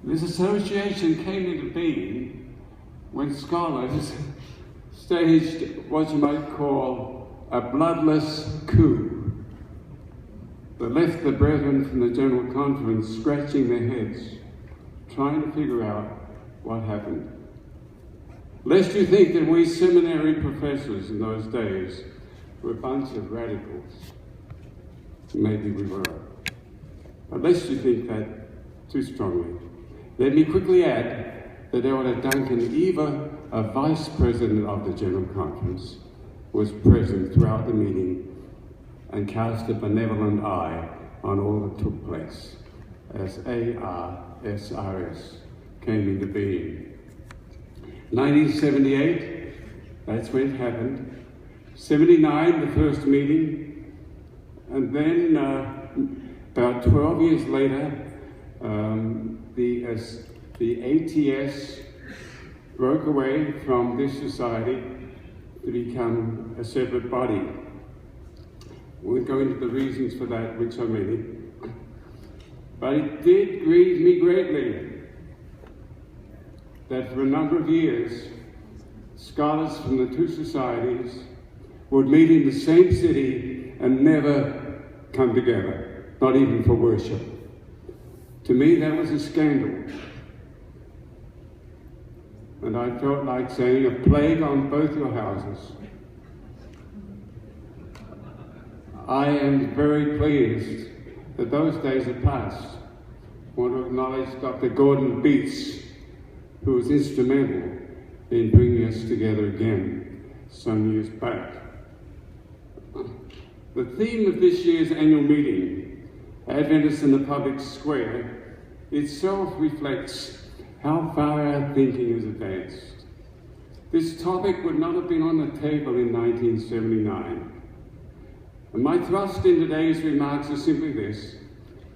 This association came into being when scholars staged what you might call a bloodless coup that left the brethren from the General Conference scratching their heads, trying to figure out what happened. Lest you think that we seminary professors in those days were a bunch of radicals. Maybe we were. But lest you think that too strongly, let me quickly add that Elder Duncan Eva, a vice president of the General Conference, was present throughout the meeting and cast a benevolent eye on all that took place as ASRS came into being. 1978, that's when it happened. 79, the first meeting, and then about 12 years later, the ATS broke away from this society to become a separate body. We won't go into the reasons for that, which are many, but it did grieve me greatly that for a number of years, scholars from the two societies would meet in the same city and never come together, not even for worship. To me, that was a scandal. And I felt like saying, a plague on both your houses. I am very pleased that those days are past. I want to acknowledge Dr. Gordon Beats, who was instrumental in bringing us together again some years back. The theme of this year's annual meeting, Adventist in the Public Square, itself reflects how far our thinking has advanced. This topic would not have been on the table in 1979. And my thrust in today's remarks is simply this: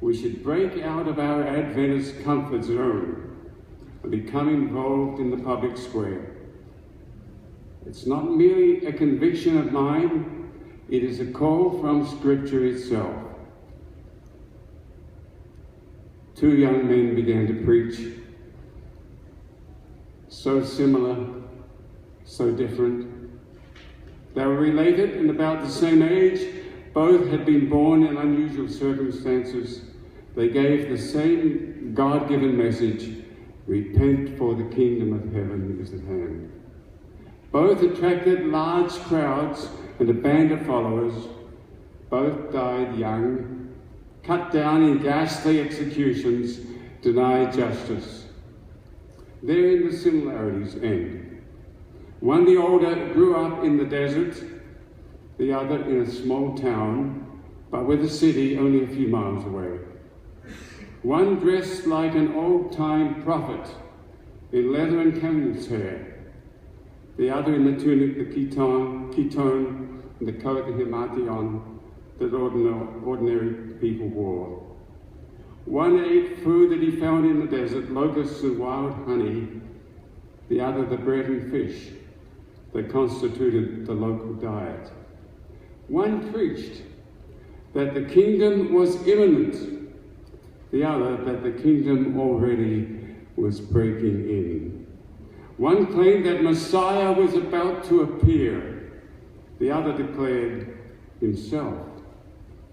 we should break out of our Adventist comfort zone and become involved in the public square. It's not merely a conviction of mine, it is a call from Scripture itself. Two young men began to preach, so similar, so different. They were related and about the same age. Both had been born in unusual circumstances. They gave the same God-given message: repent, for the kingdom of heaven is at hand. Both attracted large crowds and a band of followers. Both died young, cut down in ghastly executions, denied justice. Therein the similarities end. One, the older, grew up in the desert, the other in a small town, but with a city only a few miles away. One dressed like an old-time prophet in leather and camel's hair, the other in the tunic, the chiton, and the coat, the himation, that ordinary people wore. One ate food that he found in the desert, locusts and wild honey, the other the bread and fish that constituted the local diet. One preached that the kingdom was imminent, the other that the kingdom already was breaking in. One claimed that Messiah was about to appear, the other declared himself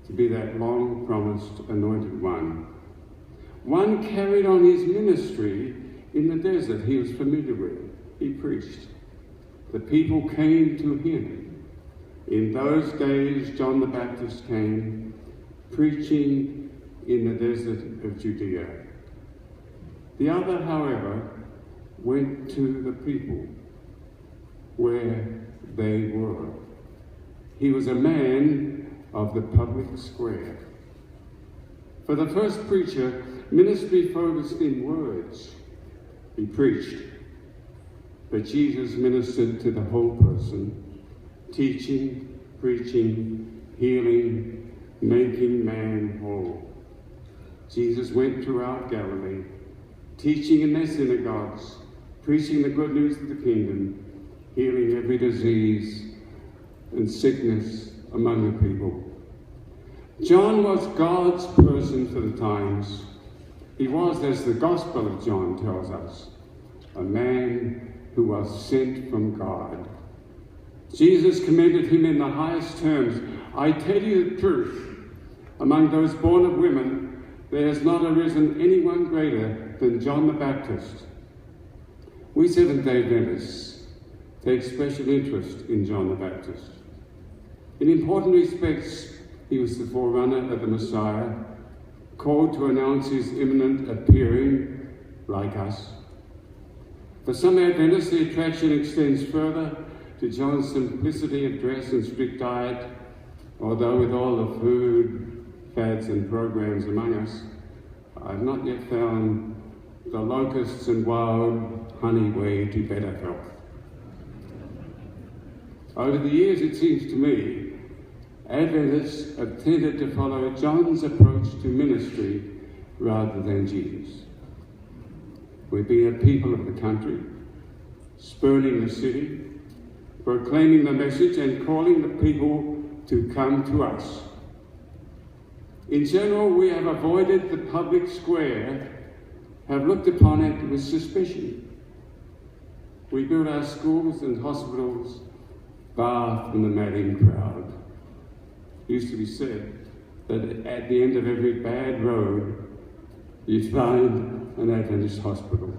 to be that long-promised anointed one. One carried on his ministry in the desert he was familiar with. He preached. The people came to him. In those days, John the Baptist came, preaching in the desert of Judea. The other, however, went to the people where they were. He was a man of the public square. For the first preacher, ministry focused in words. He preached, but Jesus ministered to the whole person, teaching, preaching, healing, making man whole. Jesus went throughout Galilee, teaching in their synagogues, preaching the good news of the kingdom, healing every disease and sickness among the people. John was God's person for the times. He was, as the Gospel of John tells us, a man who was sent from God. Jesus commended him in the highest terms. I tell you the truth, among those born of women, there has not arisen anyone greater than John the Baptist. We Seventh-day Adventists take special interest in John the Baptist. In important respects, he was the forerunner of the Messiah, called to announce his imminent appearing like us. For some Adventists, the attraction extends further to John's simplicity of dress and strict diet, although with all the food, fads and programs among us, I've not yet found the locusts and wild honey way to better health. Over the years, it seems to me, Adventists have tended to follow John's approach to ministry rather than Jesus. We've been a people of the country, spurning the city, proclaiming the message and calling the people to come to us. In general, we have avoided the public square, have looked upon it with suspicion. We build our schools and hospitals far from the madding crowd. It used to be said that at the end of every bad road, you find an Adventist hospital.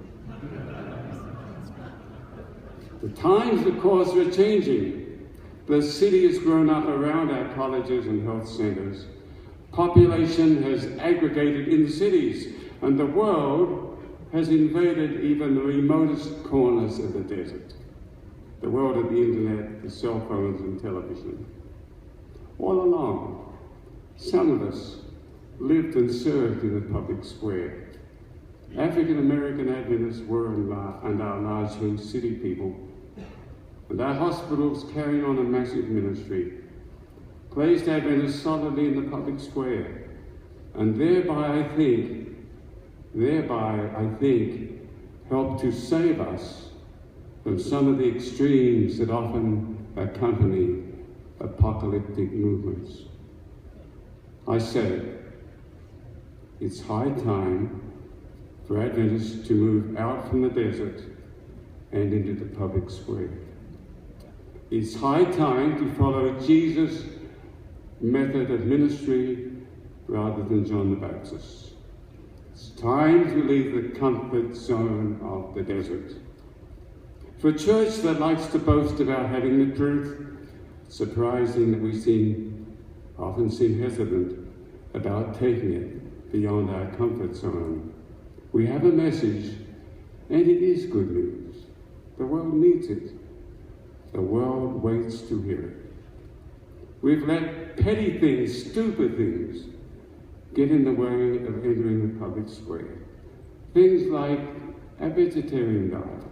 The times, of course, are changing. The city has grown up around our colleges and health centres. Population has aggregated in the cities, and the world has invaded even the remotest corners of the desert. The world of the internet, the cell phones and television. All along, some of us lived and served in the public square. African American Adventists were and are largely city people, and our hospitals carrying on a massive ministry placed Adventists solidly in the public square, and thereby I think, helped to save us from some of the extremes that often accompany apocalyptic movements. I say, it's high time for Adventists to move out from the desert and into the public square. It's high time to follow Jesus' method of ministry rather than John the Baptist. It's time to leave the comfort zone of the desert. For a church that likes to boast about having the truth, it's surprising that we often seem hesitant about taking it beyond our comfort zone. We have a message, and it is good news. The world needs it. The world waits to hear it. We've let petty things, stupid things, get in the way of entering the public square. Things like a vegetarian diet,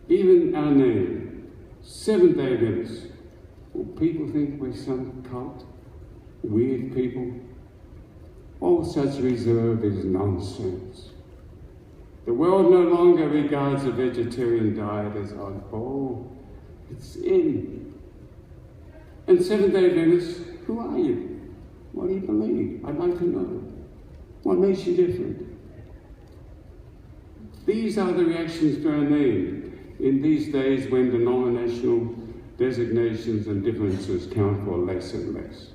even our name, Seventh-day Adventists. Will people think we're some cult? Weird people? All such reserve is nonsense. The world no longer regards a vegetarian diet as oddball. It's in. And Seventh-day Adventists, who are you? What do you believe? I'd like to know. What makes you different? These are the reactions to our name in these days when denominational designations and differences count for less and less.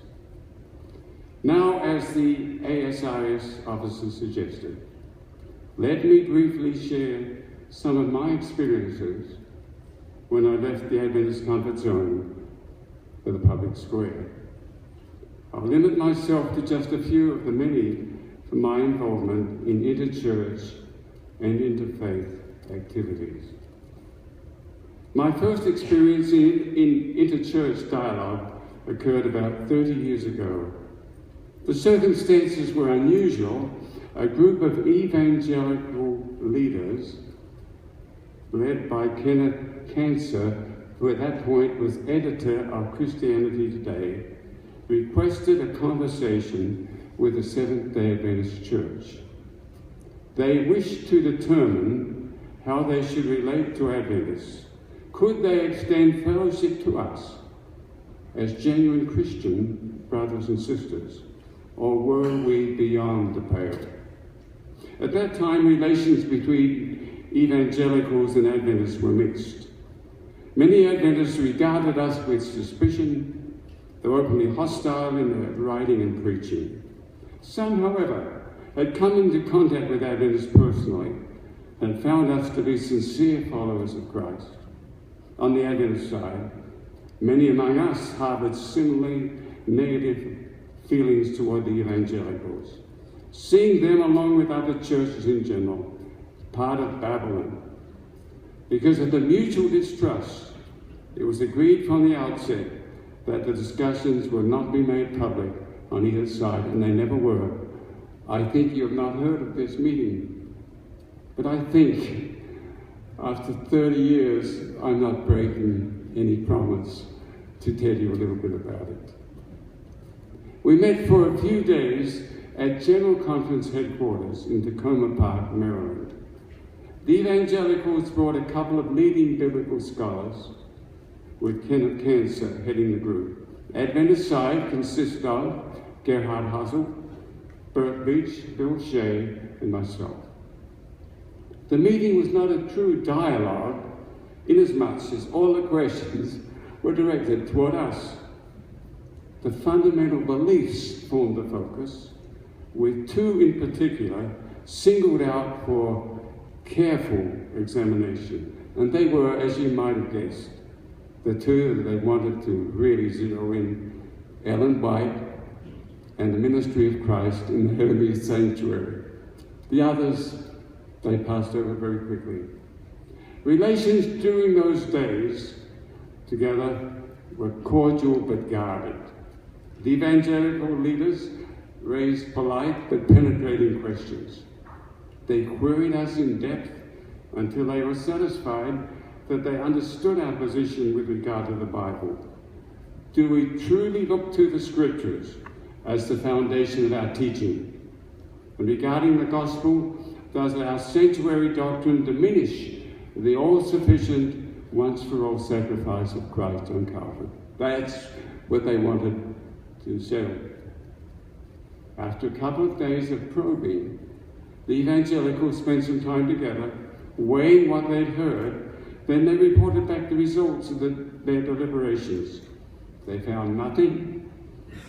Now, as the ASRS officer suggested, let me briefly share some of my experiences when I left the Adventist comfort zone for the public square. I'll limit myself to just a few of the many from my involvement in interchurch and interfaith activities. My first experience in interchurch dialogue occurred about 30 years ago. The circumstances were unusual. A group of evangelical leaders, led by Kenneth Cancer, who at that point was editor of Christianity Today, requested a conversation with the Seventh-day Adventist Church. They wished to determine how they should relate to Adventists. Could they extend fellowship to us as genuine Christian brothers and sisters, or were we beyond the pale? At that time, relations between evangelicals and Adventists were mixed. Many Adventists regarded us with suspicion. They were openly hostile in their writing and preaching. Some, however, had come into contact with Adventists personally and found us to be sincere followers of Christ. On the Adventist side, many among us harbored similarly negative feelings toward the evangelicals, seeing them along with other churches in general as part of Babylon. Because of the mutual distrust, it was agreed from the outset that the discussions would not be made public on either side, and they never were. I think you have not heard of this meeting, but I think after 30 years, I'm not breaking any promise to tell you a little bit about it. We met for a few days at General Conference headquarters in Tacoma Park, Maryland. The evangelicals brought a couple of leading biblical scholars, with Kenneth Cancer heading the group. Adventist side consisted of Gerhard Hassel, Bert Beach, Bill Shea, and myself. The meeting was not a true dialogue, inasmuch as all the questions were directed toward us. The fundamental beliefs formed the focus, with two in particular singled out for careful examination. And they were, as you might have guessed, the two that they wanted to really zero in: Ellen White and the ministry of Christ in the heavenly sanctuary. The others, they passed over very quickly. Relations during those days together were cordial but guarded. The evangelical leaders raised polite but penetrating questions. They queried us in depth until they were satisfied that they understood our position with regard to the Bible. Do we truly look to the Scriptures as the foundation of our teaching? And regarding the gospel, does our sanctuary doctrine diminish the all-sufficient, once-for-all sacrifice of Christ on Calvary? That's what they wanted to settle. After a couple of days of probing, the evangelicals spent some time together, weighing what they'd heard. Then they reported back the results of their deliberations. They found nothing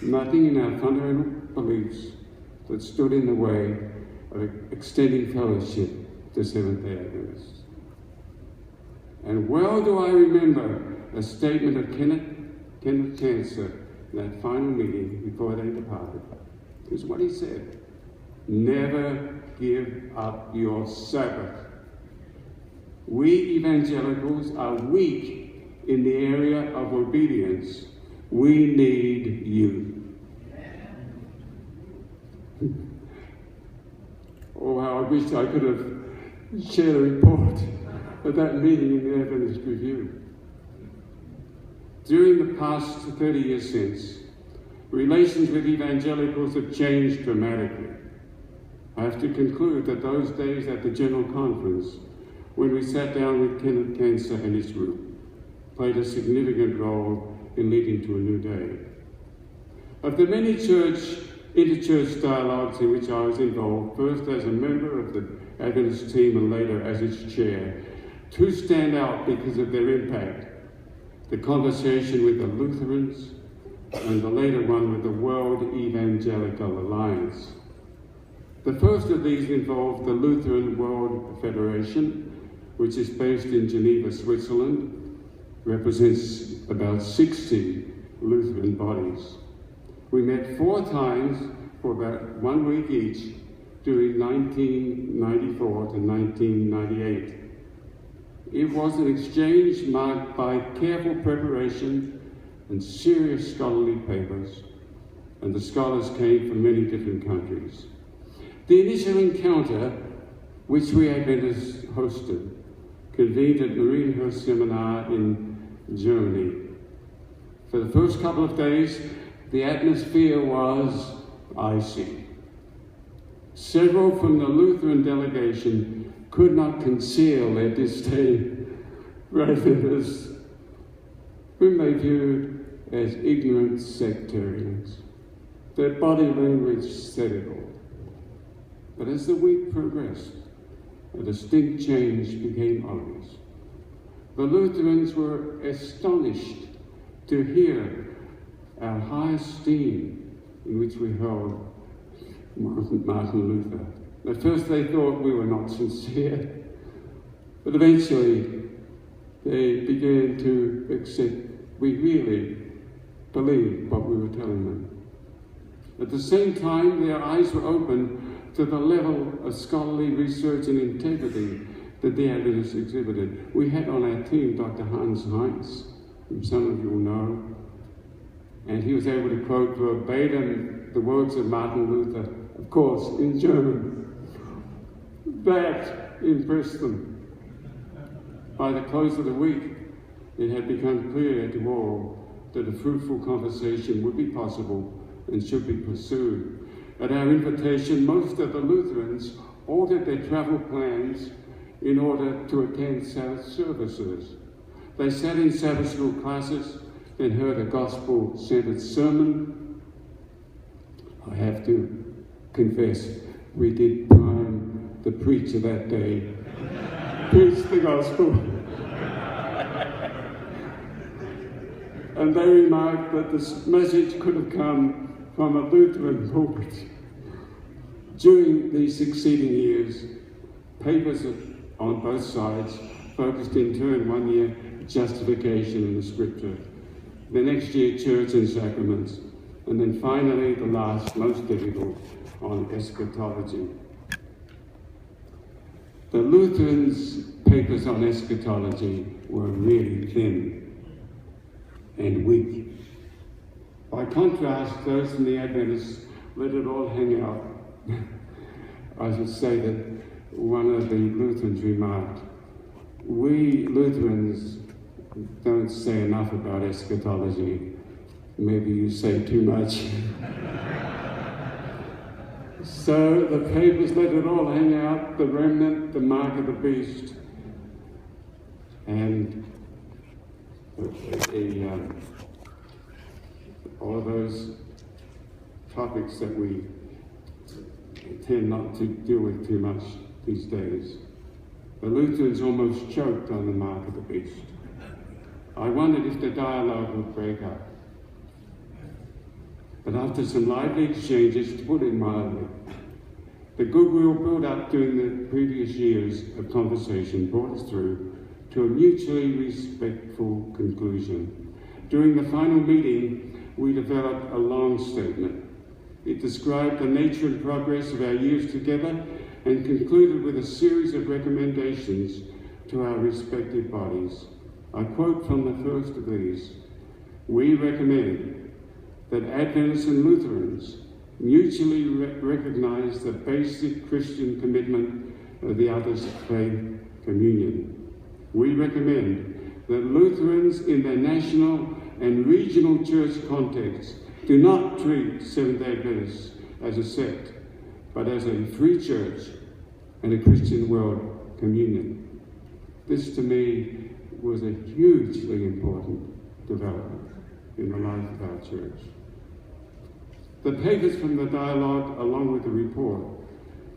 in our fundamental beliefs that stood in the way of extending fellowship to Seventh-day Adventists. And well do I remember a statement of Kenneth Cancer in that final meeting before they departed. Here's what he said: "Never give up your Sabbath. We evangelicals are weak in the area of obedience. We need you." Oh, how I wish I could have shared a report of that meeting in the Adventist Review. During the past 30 years since, relations with evangelicals have changed dramatically. I have to conclude that those days at the General Conference, when we sat down with Kenneth Cancer and his group, played a significant role in leading to a new day. Of the many inter-church dialogues in which I was involved, first as a member of the Adventist team and later as its chair, two stand out because of their impact: the conversation with the Lutherans and the later one with the World Evangelical Alliance. The first of these involved the Lutheran World Federation, which is based in Geneva, Switzerland, represents about 60 Lutheran bodies. We met 4 times for about 1 week each during 1994 to 1998. It was an exchange marked by careful preparation and serious scholarly papers, and the scholars came from many different countries. The initial encounter, which we Adventists hosted, convened at Marienhurst Seminar in Germany. For the first couple of days, the atmosphere was icy. Several from the Lutheran delegation could not conceal their disdain for Adventists, whom they viewed as ignorant sectarians. Their body language said it all. But as the week progressed, a distinct change became obvious. The Lutherans were astonished to hear our high esteem in which we held Martin Luther. At first they thought we were not sincere, but eventually they began to accept we really believed what we were telling them. At the same time, their eyes were open to the level of scholarly research and integrity that the Adventists exhibited. We had on our team Dr. Hans Heinz, whom some of you will know, and he was able to quote verbatim the words of Martin Luther, of course, in German. That impressed them. By the close of the week, it had become clear to all that a fruitful conversation would be possible and should be pursued. At our invitation, most of the Lutherans altered their travel plans in order to attend Sabbath services. They sat in Sabbath school classes and heard a gospel-centered sermon. I have to confess, we did prime the preacher that day. Preach the gospel. And they remarked that this message could have come from a Lutheran pulpit. During the succeeding years, papers on both sides focused in turn one year justification in the scripture, the next year church and sacraments, and then finally the last, most difficult, on eschatology. The Lutherans' papers on eschatology were really thin and weak. By contrast, those from the Adventists let it all hang out. I should say that one of the Lutherans remarked, we Lutherans don't say enough about eschatology. Maybe you say too much. So the papers let it all hang out, the remnant, the mark of the beast. And all of those topics that we tend not to deal with too much these days. The Lutherans almost choked on the mark of the beast. I wondered if the dialogue would break up. But after some lively exchanges, to put it mildly, the goodwill built up during the previous years of conversation brought us through to a mutually respectful conclusion. During the final meeting, we developed a long statement. It described the nature and progress of our years together and concluded with a series of recommendations to our respective bodies. I quote from the first of these. We recommend that Adventists and Lutherans mutually recognize the basic Christian commitment of the others' faith communion. We recommend that Lutherans in their national and regional church contexts do not treat Seventh-day Adventists as a sect, but as a free church and a Christian world communion. This to me was a hugely important development in the life of our church. The papers from the dialogue, along with the report,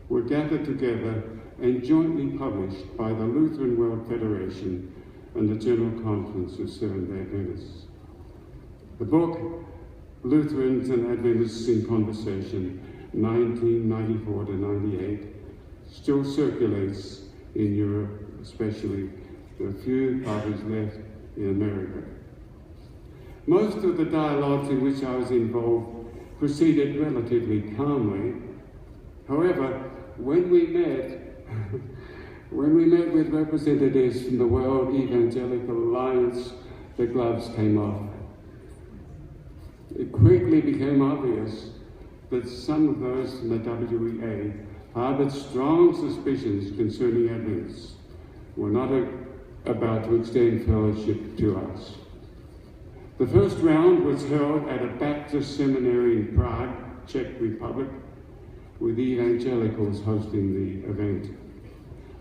were gathered together and jointly published by the Lutheran World Federation and the General Conference of Seventh-day Adventists. The book, Lutherans and Adventists in Conversation, 1994 to 98, still circulates in Europe, especially. There are few copies left in America. Most of the dialogues in which I was involved proceeded relatively calmly. However, when we met with representatives from the World Evangelical Alliance, the gloves came off. It quickly became obvious that some of those from the WEA harbored strong suspicions concerning Adventists, were not about to extend fellowship to us. The first round was held at a Baptist seminary in Prague, Czech Republic, with the evangelicals hosting the event.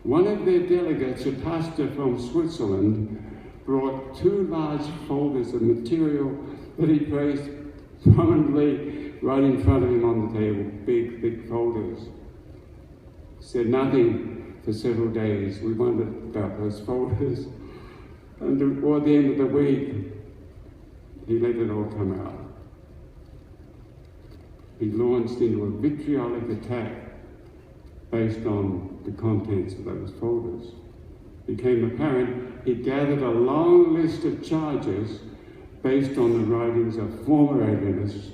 One of their delegates, a pastor from Switzerland, brought 2 large folders of material that he placed prominently right in front of him on the table, big folders. Said nothing for several days. We wondered about those folders. And toward the end of the week, he let it all come out. He launched into a vitriolic attack based on the contents of those folders. It became apparent he gathered a long list of charges based on the writings of former Adventists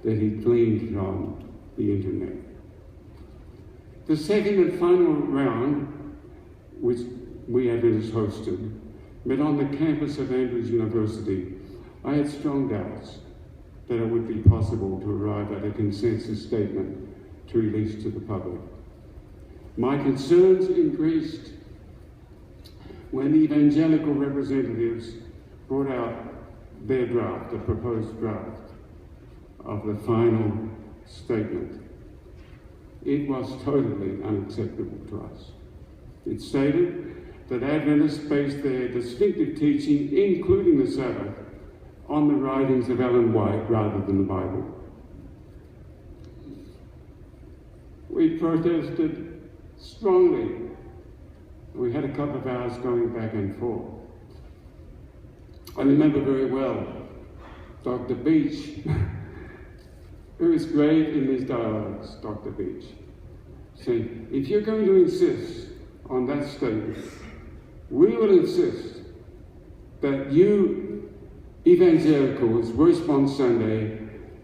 that he gleaned from the internet. The second and final round, which we Adventists hosted, met on the campus of Andrews University. I had strong doubts that it would be possible to arrive at a consensus statement to release to the public. My concerns increased when the evangelical representatives brought out their draft, the proposed draft of the final statement. It was totally unacceptable to us. It stated that Adventists based their distinctive teaching, including the Sabbath, on the writings of Ellen White rather than the Bible. We protested strongly. We had a couple of hours going back and forth. I remember very well Dr. Beach, who is great in these dialogues, Dr. Beach, saying, if you're going to insist on that statement, we will insist that you evangelicals worship on Sunday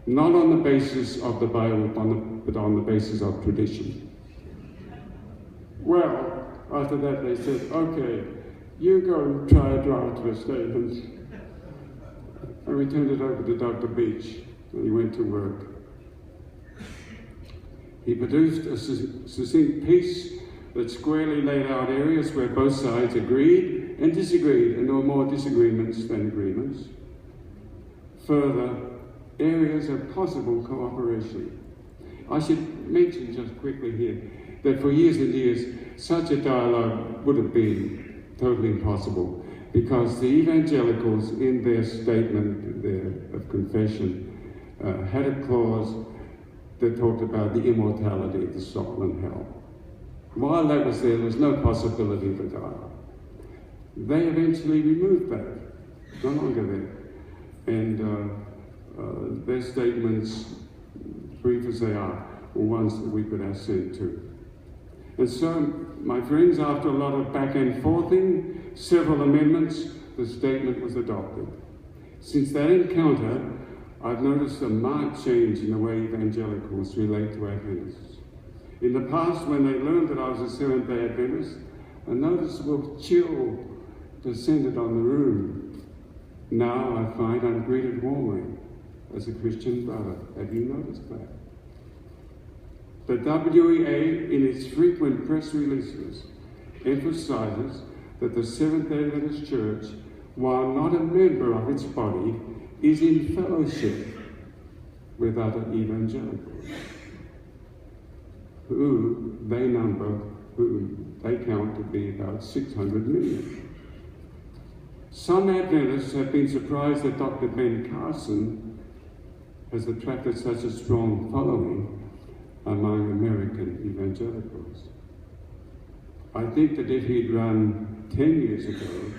not on the basis of the Bible, but on the basis of tradition. Well, after that they said, okay, you go try a draft of a statement. And we turned it over to Dr. Beach, and he went to work. He produced a succinct piece that squarely laid out areas where both sides agreed and disagreed, and there were more disagreements than agreements. Further, areas of possible cooperation. I should mention just quickly here that for years and years, such a dialogue would have been totally impossible, because the evangelicals, in their statement of confession, had a clause that talked about the immortality of the soul and hell. While that was there was no possibility of a dialogue. They eventually removed that, no longer there. And their statements, brief as they are, were ones that we could assent to. And so, my friends, after a lot of back and forthing, several amendments, the statement was adopted. Since that encounter, I've noticed a marked change in the way evangelicals relate to Adventists. In the past, when they learned that I was a Seventh-day Adventist, a noticeable chill descended on the room. Now I find I'm greeted warmly as a Christian brother. Have you noticed that? The WEA, in its frequent press releases, emphasizes that the Seventh-day Adventist Church, while not a member of its body, is in fellowship with other evangelicals, who they count to be about 600 million. Some Adventists have been surprised that Dr. Ben Carson has attracted such a strong following among American evangelicals. I think that if he'd run 10 years ago,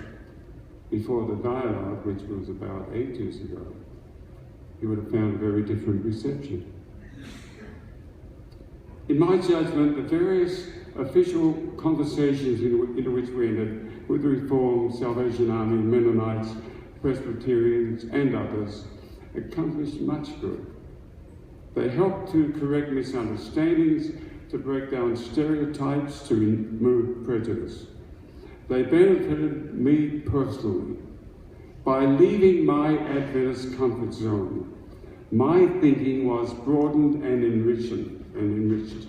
before the dialogue, which was about 8 years ago, he would have found a very different reception. In my judgment, the various official conversations into which we entered with the Reformed, Salvation Army, Mennonites, Presbyterians, and others accomplished much good. They helped to correct misunderstandings, to break down stereotypes, to remove prejudice. They benefited me personally. By leaving my Adventist comfort zone, my thinking was broadened and enriched.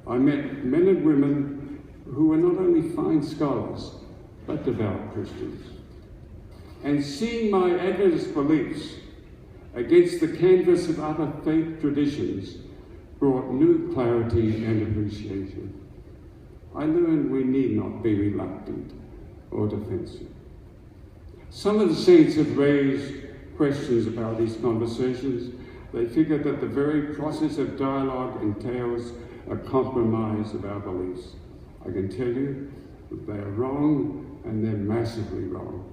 I met men and women who were not only fine scholars, but devout Christians. And seeing my Adventist beliefs against the canvas of other faith traditions brought new clarity and appreciation. I learned we need not be reluctant or defensive. Some of the saints have raised questions about these conversations. They figure that the very process of dialogue entails a compromise of our beliefs. I can tell you that they are wrong, and they're massively wrong.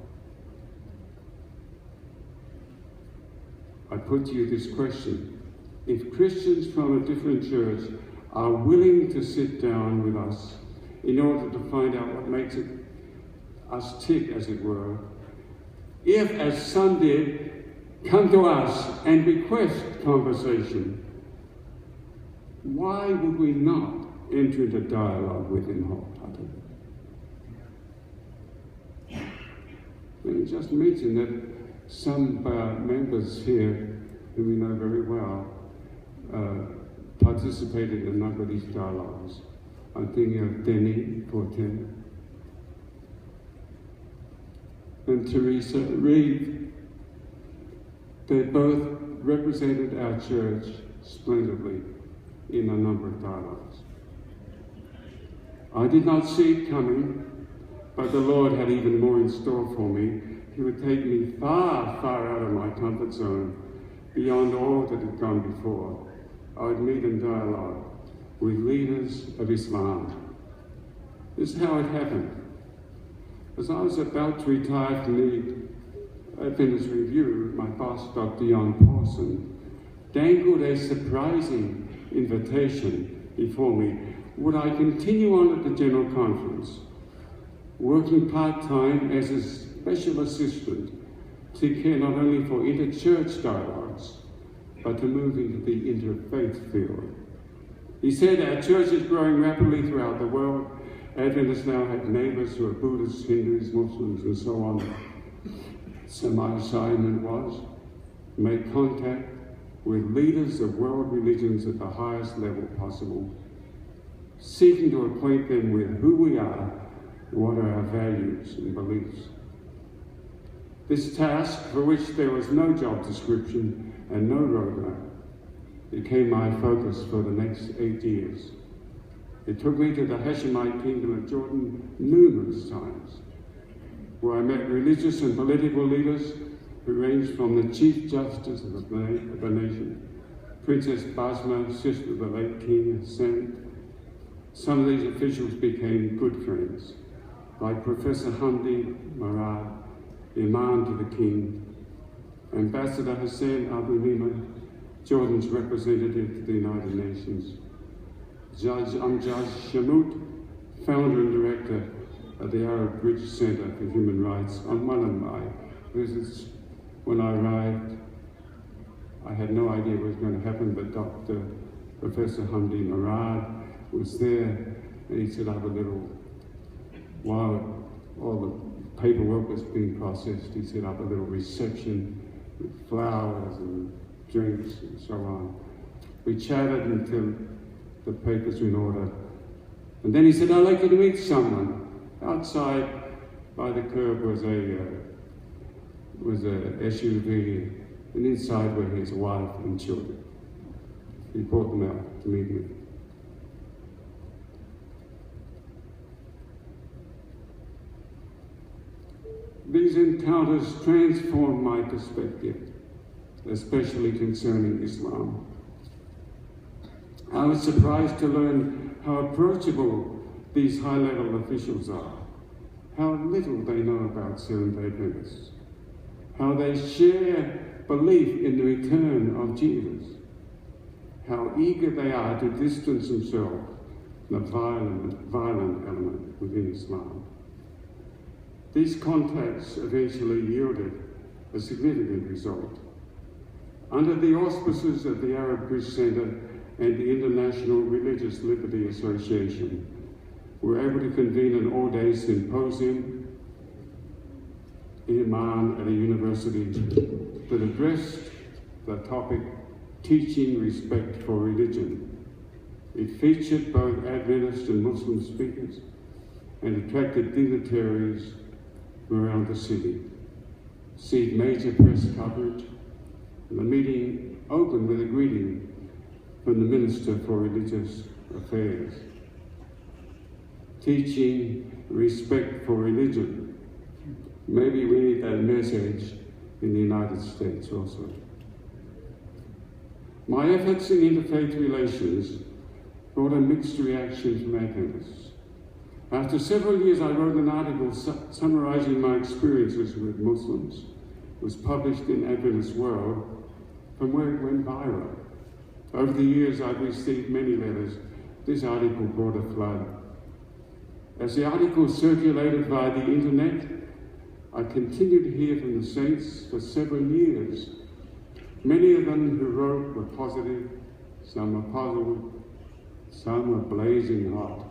I put to you this question. If Christians from a different church are willing to sit down with us in order to find out what makes us tick, as it were, if, as some did, come to us and request conversation, why would we not enter into dialogue with him wholeheartedly? Let me just mention that some members here, who we know very well, participated in a number of these dialogues. I'm thinking of Denny Fortin and Teresa Reed. They both represented our church splendidly in a number of dialogues. I did not see it coming, but the Lord had even more in store for me. He would take me far, far out of my comfort zone, beyond all that had gone before. I would meet in dialogue with leaders of Islam. This is how it happened. As I was about to retire from the Adventist Review, my boss, Dr. Jan Paulson, dangled a surprising invitation before me. Would I continue on at the General Conference, working part-time as a special assistant to care not only for inter-church dialogues, but to move into the interfaith field? He said, our church is growing rapidly throughout the world. Adventists now have neighbors who are Buddhists, Hindus, Muslims, and so on. So my assignment was make contact with leaders of world religions at the highest level possible, seeking to acquaint them with who we are and what are our values and beliefs. This task, for which there was no job description and no roadmap, became my focus for the next 8 years. It took me to the Hashemite kingdom of Jordan numerous times, where I met religious and political leaders who ranged from the Chief Justice of the nation, Princess Basma, sister of the late King Hassan. Some of these officials became good friends, like Professor Hamdi Murad, Imam to the King, Ambassador Hussein Abu Nima, Jordan's representative to the United Nations, Judge Amjad Shamut, founder and director of the Arab Bridge Center for Human Rights. On one of my visits, when I arrived, I had no idea what was going to happen, but Professor Hamdi Murad was there, and he set up a little, while all the paperwork was being processed, he set up a little reception with flowers and drinks and so on. We chatted until the papers were in order. And then he said, I'd like you to meet someone. Outside by the curb was a SUV, and inside were his wife and children. He brought them out to meet me. These encounters transformed my perspective, especially concerning Islam. I was surprised to learn how approachable these high-level officials are, how little they know about Seventh-day Adventists, how they share belief in the return of Jesus, how eager they are to distance themselves from the violent element within Islam. These contacts eventually yielded a significant result. Under the auspices of the Arab Bridge Center and the International Religious Liberty Association, we were able to convene an all-day symposium in Amman at a university that addressed the topic, Teaching Respect for Religion. It featured both Adventist and Muslim speakers and attracted dignitaries from around the city. Received major press coverage, and the meeting opened with a greeting from the Minister for Religious Affairs. Teaching respect for religion. Maybe we need that message in the United States also. My efforts in interfaith relations brought a mixed reaction from Adventists. After several years, I wrote an article summarizing my experiences with Muslims. It was published in Adventist World, from where it went viral. Over the years, I've received many letters. This article brought a flood. As the article circulated via the internet, I continued to hear from the saints for several years. Many of them who wrote were positive, some were puzzled, some were blazing hot.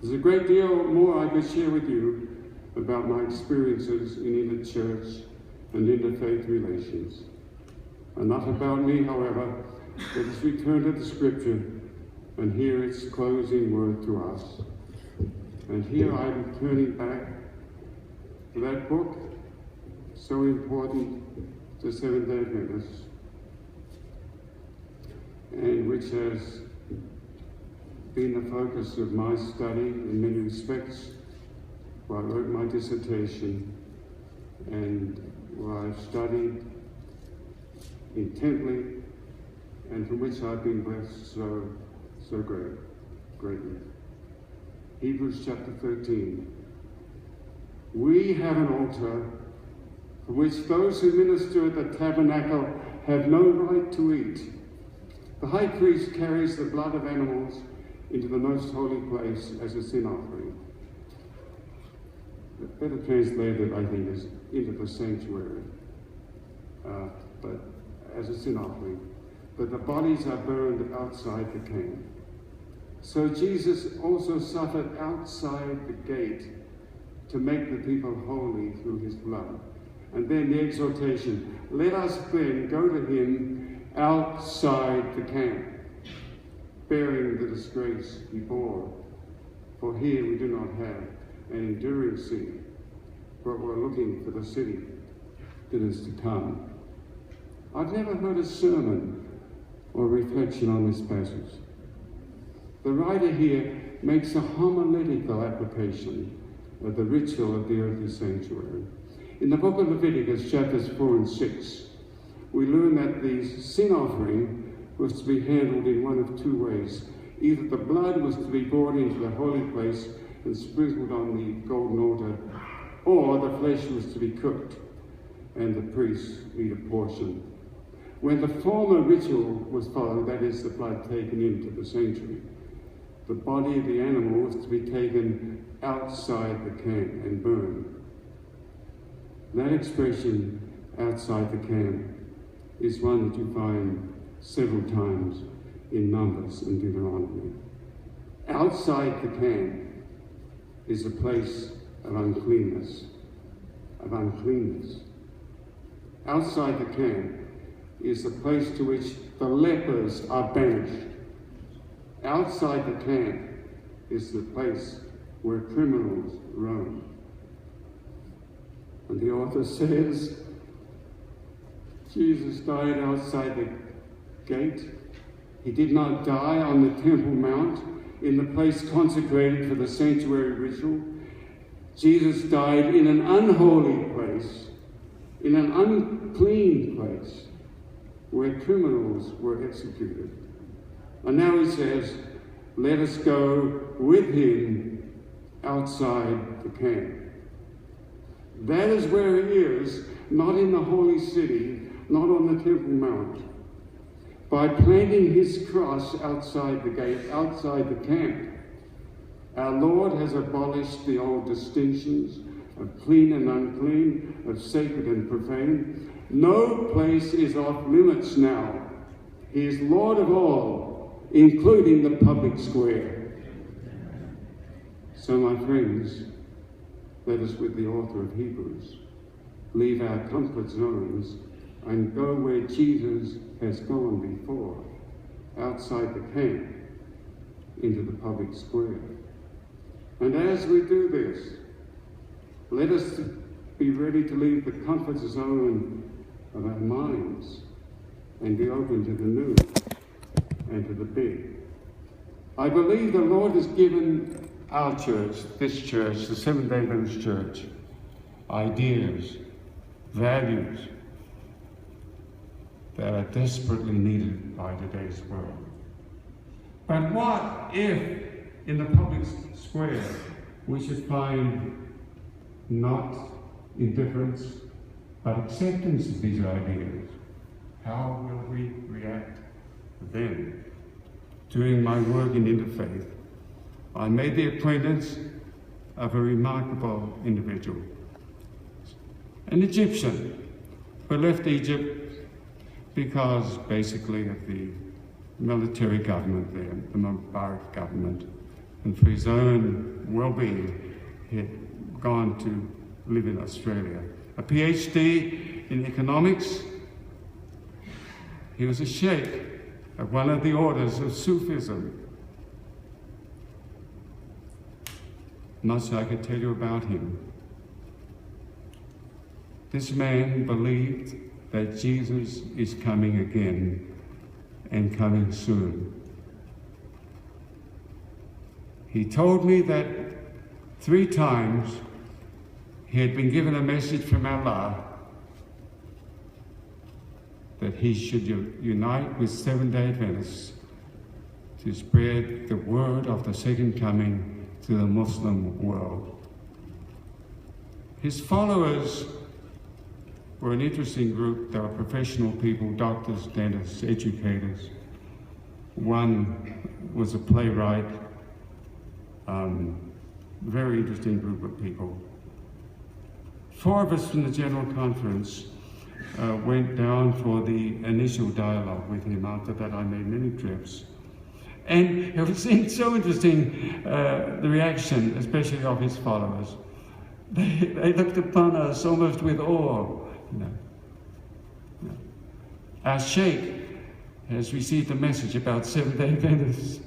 There's a great deal more I could share with you about my experiences in interchurch and interfaith relations. Enough about me, however. Let us return to the scripture and hear its closing word to us. And here I'm turning back to that book, so important to Seventh-day Adventists, and which has been the focus of my study in many respects, where I wrote my dissertation and where I've studied intently, and from which I've been blessed so greatly. Hebrews chapter 13. We have an altar from which those who minister at the tabernacle have no right to eat. The high priest carries the blood of animals into the most holy place as a sin offering. Better translated, I think, is into the sanctuary, but as a sin offering. But the bodies are burned outside the camp. So Jesus also suffered outside the gate to make the people holy through his blood. And then the exhortation, let us then go to him outside the camp, bearing the disgrace he bore. For here we do not have an enduring city, but we're looking for the city that is to come. I've never heard a sermon or reflection on this passage. The writer here makes a homiletical application of the ritual of the earthly sanctuary. In the book of Leviticus, chapters 4 and 6, we learn that the sin offering was to be handled in one of two ways. Either the blood was to be brought into the holy place and sprinkled on the golden altar, or the flesh was to be cooked and the priests eat a portion. When the former ritual was followed, that is, the blood taken into the sanctuary, the body of the animal was to be taken outside the camp and burned. That expression, outside the camp, is one that you find several times in Numbers and Deuteronomy. Outside the camp is a place of uncleanness, Outside the camp is the place to which the lepers are banished. Outside the camp is the place where criminals roam. And the author says, Jesus died outside the gate. He did not die on the Temple Mount, in the place consecrated for the sanctuary ritual. Jesus died in an unholy place, in an unclean place, where criminals were executed. And now he says, let us go with him outside the camp. That is where he is, not in the holy city, not on the Temple Mount. By planting his cross outside the gate, outside the camp, our Lord has abolished the old distinctions of clean and unclean, of sacred and profane. No place is off limits now. He is Lord of all, including the public square. So, my friends, let us, with the author of Hebrews, leave our comfort zones and go where Jesus has gone before, outside the camp, into the public square. And as we do this, let us be ready to leave the comfort zone of our minds and be open to the new and to the big. I believe the Lord has given our church, this church, the Seventh-day Adventist Church, ideas, values that are desperately needed by today's world. But what if in the public square we should find not indifference, but acceptance of these ideas? How will we react then? During my work in interfaith, I made the acquaintance of a remarkable individual, an Egyptian who left Egypt because basically of the military government there, the Mubarak government, and for his own well-being, he had gone to live in Australia. A PhD in economics. He was a sheikh of one of the orders of Sufism. Much I could tell you about him. This man believed that Jesus is coming again and coming soon. He told me that 3 times he had been given a message from Allah that he should unite with Seventh-day Adventists to spread the word of the second coming to the Muslim world. His followers were an interesting group. They were professional people, doctors, dentists, educators. One was a playwright, very interesting group of people. 4 of us from the General Conference went down for the initial dialogue with him. After that, I made many trips. And it was so interesting, the reaction, especially of his followers. They looked upon us almost with awe. Our sheikh has received a message about Seventh-day Adventists.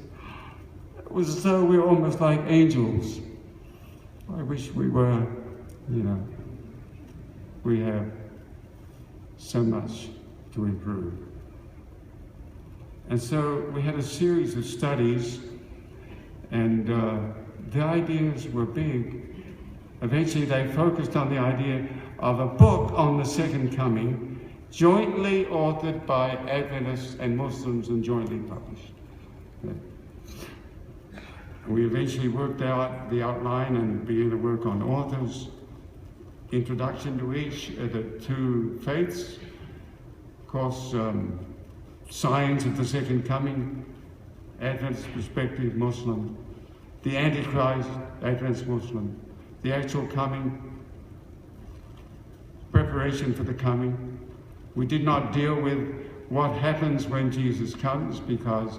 It was as though we were almost like angels. I wish we were, we have so much to improve. And so we had a series of studies, and the ideas were big. Eventually they focused on the idea of a book on the second coming, jointly authored by Adventists and Muslims and jointly published. We eventually worked out the outline and began to work on authors, introduction to each of the 2 faiths, of course, signs of the second coming, Adventist perspective, Muslim, the Antichrist, Adventist Muslim, the actual coming, preparation for the coming. We did not deal with what happens when Jesus comes, because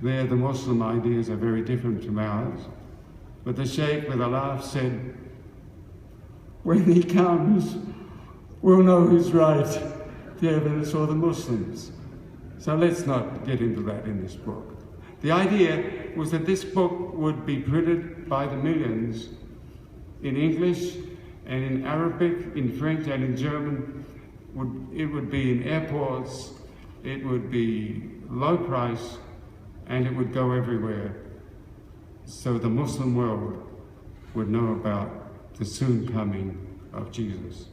there the Muslim ideas are very different from ours. But the Sheikh with a laugh said, when he comes, we'll know who's right, the Adventists or the Muslims. So let's not get into that in this book. The idea was that this book would be printed by the millions in English and in Arabic, in French and in German. It would be in airports, it would be low price, and it would go everywhere. So the Muslim world would know about the soon coming of Jesus.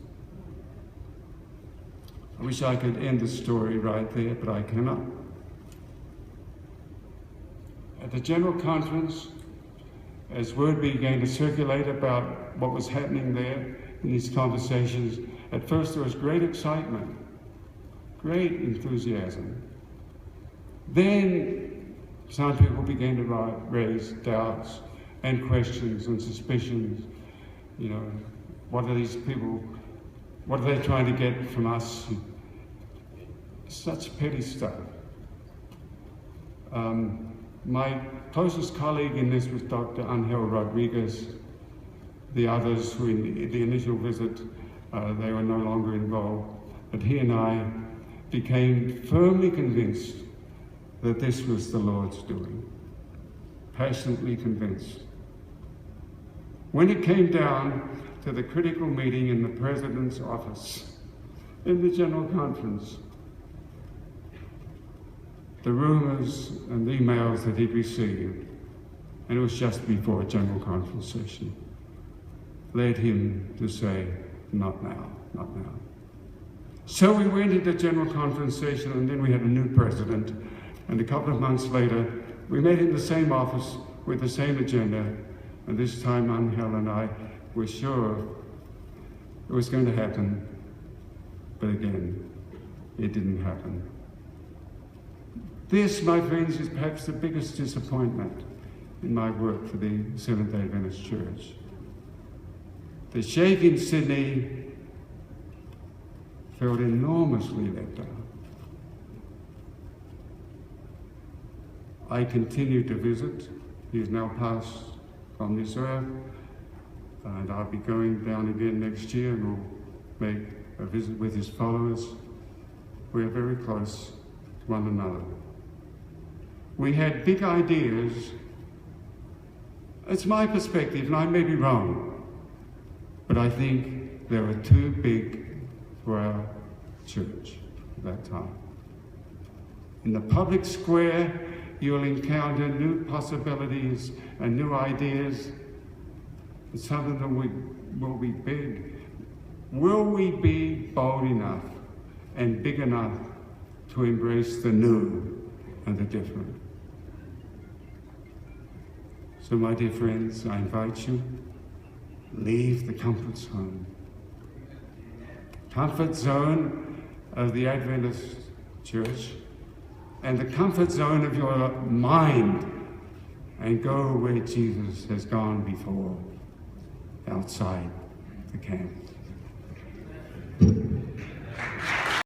I wish I could end the story right there, but I cannot. At the General Conference, as word began to circulate about what was happening there in these conversations, at first there was great excitement, great enthusiasm. Then some people began to raise doubts and questions and suspicions. What are these people, what are they trying to get from us? Such petty stuff. My closest colleague in this was Dr. Angel Rodriguez. The others who in the initial visit, they were no longer involved. But he and I became firmly convinced that this was the Lord's doing. Passionately convinced. When it came down to the critical meeting in the President's office, in the General Conference, the rumors and the emails that he'd received, and it was just before a General Conference session, led him to say, not now, not now. So we went into General Conference session, and then we had a new president, and a couple of months later, we met in the same office with the same agenda, and this time Angel and I were sure it was going to happen, but again, it didn't happen. This, my friends, is perhaps the biggest disappointment in my work for the Seventh-day Adventist Church. The sheikh in Sydney felt enormously let down. I continue to visit. He is now passed from this earth, and I'll be going down again next year, and we'll make a visit with his followers. We're very close to one another. We had big ideas. It's my perspective, and I may be wrong, but I think they were too big for our church at that time. In the public square, you'll encounter new possibilities and new ideas, and some of them will be big. Will we be bold enough and big enough to embrace the new and the different? So, my dear friends, I invite you, leave the comfort zone. Comfort zone of the Adventist Church and the comfort zone of your mind, and go where Jesus has gone before, outside the camp.